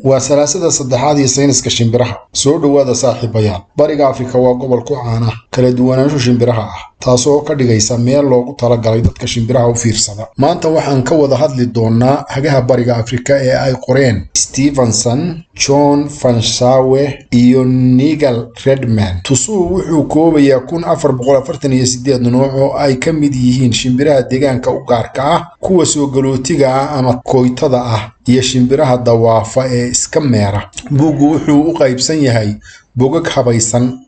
وسلاسل صدحات سينس كشمبرها سود وهذا صاحب بيان بريق أفريقيا وقبل كوعانا كلا دوانانشو شمبرها taasoo ka dhigaysa meel loogu talagalay dadka shimbiraha u fiirsada maanta waxaan ka wada hadli doonaa hagaha bariga Afrika ee ay qoreen Stevenson, John Fanshawe iyo Nigel Redman tusuu wuxuu koobayaa 1448 nooc oo ay ka mid yihiin shimbiraha deegaanka u gaarka ah kuwa soo galootiga ah ama kooytada ah iyo shimbiraha dawaafa ee iska meera buugu wuxuu u qaybsan yahay bogag habaysan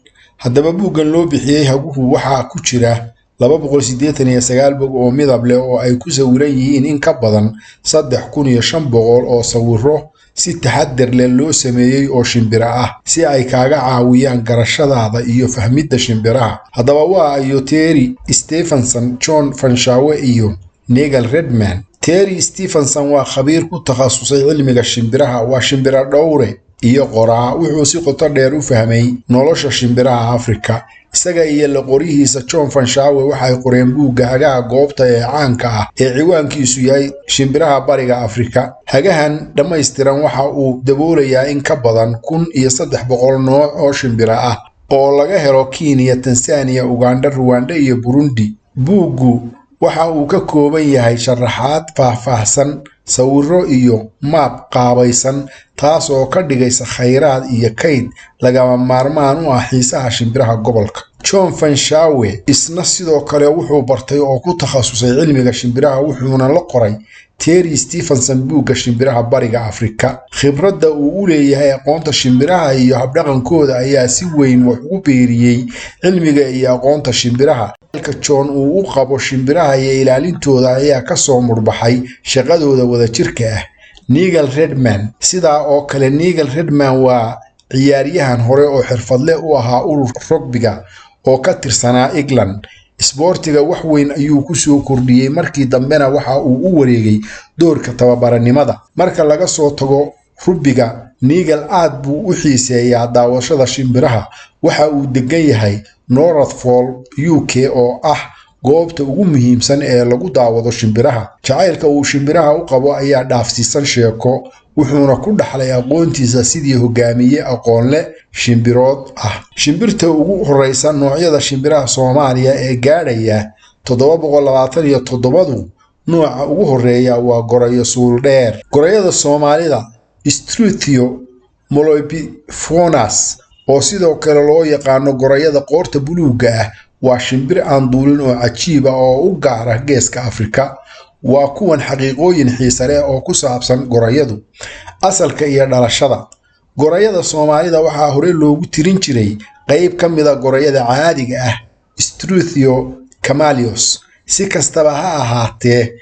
haddaba buuggan loo bixiyay haguhu waxa ku jira 289 bog oo midab leh oo ay ku sawiran yihiin in ka badan 3500 oo sawirro si taxaddar leh loo sameeyay oo shimbira ah si ay kaaga caawiyaan garashadaada iyo fahmidda shimbiraha haddaba waa ayo Terry Stevenson, John Fanshawe iyo Nigel Redman. Terry Stevenson waa khabiir ku takhasusay cilmiga shimbiraha waa shimbira dhowre iyo qoraa wuxuu si qoto dheer u fahmay nolosha shimbiraha Afrika isaga iyo la qorihiisa John Fanshawe waxay qoreen buugga hagaha goobta ee caanka ah ee ciwaankiisu yahay shimbiraha bariga Afrika hagahan dhammaystiran waxa uu daboolayaa in ka badan 1300 nooc oo shimbira ah oo laga helo Kenya, Tanzania, Uganda, Rwanda iyo Burundi buuggu waxa uu ka kooban yahay sharaxaad faahfaahsan sawirro iyo map qaabaysan taas oo ka dhigaysa khayraad iyo kayd lagama maarmaan u ah xiisaha shimbiraha gobolka. John Fanshawe isna sidoo kale wuxuu bartay oo ku takhasusay cilmiga shimbiraha wuxuuna la qoray Terry Stevenson buugga shimbiraha bariga Afrika khibradda uu u leeyahay aqoonta shimbiraha iyo habdhaqankooda ayaa si weyn wax u beeriyay cilmiga iyo aqoonta shimbiraha John uu u qabo shimbiraha iyo ilaalintooda ayaa ka soo murbaxay shaqadooda wada jirka ah. Nigel Redman sida oo kale Nigel Redman waa ciyaaryahan hore oo xirfadle u ahaa urur rugbiga oo ka tirsanaa England isboortiga wax weyn ayuu ku soo kordhiyay markii dambena waxa uu u wareegay doorka tababaranimada marka laga soo tago rugbiga Nigel aad buu u xiiseeyaa daawashada shimbiraha waxa uu degan yahay Northfall UK oo ah goobta ugu muhiimsan ee lagu daawado shimbiraha jacaylka uu shimbiraha u qabo ayaa dhaafsiisan sheeko wuxuuna ku dhaxlay aqoontiisa sidii hogaamiye aqoon leh shimbirood ah shimbirta ugu horeysa noocyada shimbiraha Soomaaliya ee gaadhaya 727 nooca ugu horeeya waa gorayo suul dheer gorayada Soomaalida Struthio molopiphonas oo sidoo kale loo yaqaan gorayada qoorta buluuga ah waa shimbir aan duulin oo cajiib ah oo u gaar ah geeska Afrika waa kuwan xaqiiqooyin xiiso leh oo ku saabsan gorayadu asalka iyo dhalashada gorayada Soomaalida waxaa hore loogu tirin jiray qayb ka mid ah gorayada caadiga ah Struthio camaleos si kastaba ha ahaatee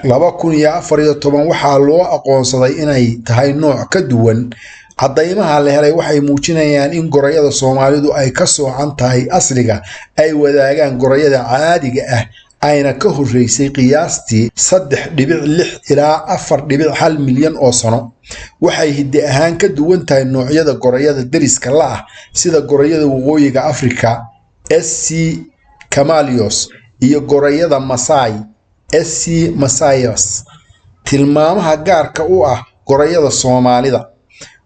2014 waxaa loo aqoonsaday inay tahay nooc ka duwan cadaymaha la helay waxay muujinayaan in gorayada Soomaalidu ay ka soocan tahay asliga ay wadaagaan gorayada caadiga ah ayna ka horeysay qiyaastii 3.6 ilaa 4.1 milyan oo sano waxay hidde ahaan ka duwan tahay noocyada gorayada deriska la ah sida gorayada waqooyiga Afrika SC camaleos iyo gorayada Maasai SC Maasaios tilmaamaha gaarka u ah gorayada Soomaalida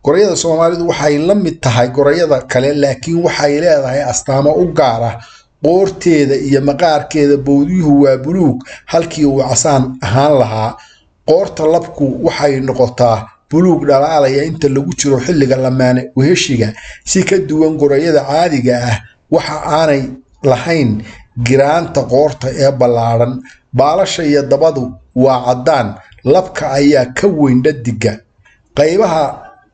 gorayada Soomaalidu waxay la mid tahay gorayada kale laakiin waxay leedahay astaamo u gaar ah qoorteeda iyo maqaarkeeda bowdiyuhu waa buluug halkii uu casaan ahaan lahaa qoorta labku waxay noqotaa buluug dhalaalaya inta lagu jiro xilliga lamaane weheshiga si ka duwan gorayada caadiga ah waxa aanay lahayn giraanta qoorta ee ballaaran baalasha iyo dabadu waa cadaan labka ayaa ka weyn dhadiga qaybaha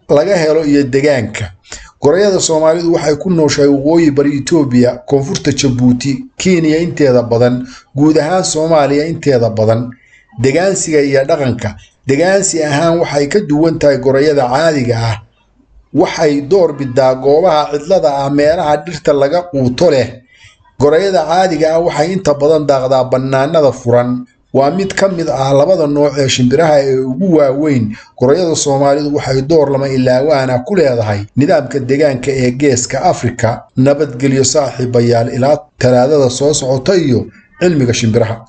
laga helo iyo deegaanka gorayada Soomaalidu waxay ku nooshahay waqooyi bari Itoobiya koonfurta Djibouti Kenya inteeda badan guud ahaan Soomaaliya inteeda badan deegaansiga iyo dhaqanka deegaansi ahaan waxay ka duwan tahay gorayada caadiga ah waxay door bidaa goobaha cidlada ah meelaha dhirta laga quuto leh gorayada caadiga ah waxay inta badan daaqdaa banaanada furan waa mid ka mid ah labada nooc ee shimbiraha ee ugu waaweyn gorayada Soomaalidu waxay door lama ilaawaana ku leedahay nidaamka deegaanka ee geeska Afrika nabadgelyo saaxiibayaal ilaa talaadada soo socota iyo cilmiga shimbiraha